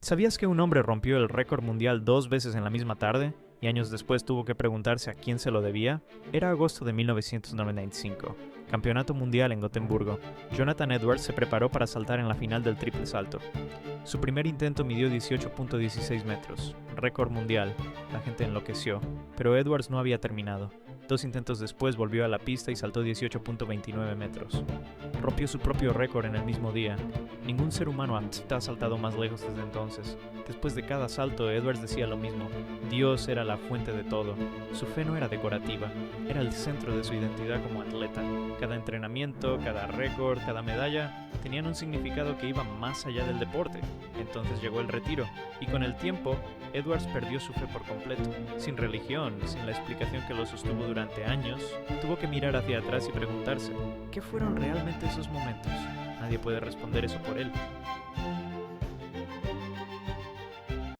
¿Sabías que un hombre rompió el récord mundial 2 veces en la misma tarde? Y años después tuvo que preguntarse a quién se lo debía. Era agosto de 1995, Campeonato Mundial en Gotemburgo. Jonathan Edwards se preparó para saltar en la final del triple salto. Su primer intento midió 18.16 metros, récord mundial. La gente enloqueció, pero Edwards no había terminado. 2 intentos después volvió a la pista y saltó 18.29 metros. Rompió su propio récord en el mismo día. Ningún ser humano ha saltado más lejos desde entonces. Después de cada salto, Edwards decía lo mismo: Dios era la fuente de todo. Su fe no era decorativa, era el centro de su identidad como atleta. Cada entrenamiento, cada récord, cada medalla tenían un significado que iba más allá del deporte. Entonces llegó el retiro, y con el tiempo, Edwards perdió su fe por completo. Sin religión, sin la explicación que lo sostuvo durante años, tuvo que mirar hacia atrás y preguntarse: ¿qué fueron realmente esos momentos? Nadie puede responder eso por él.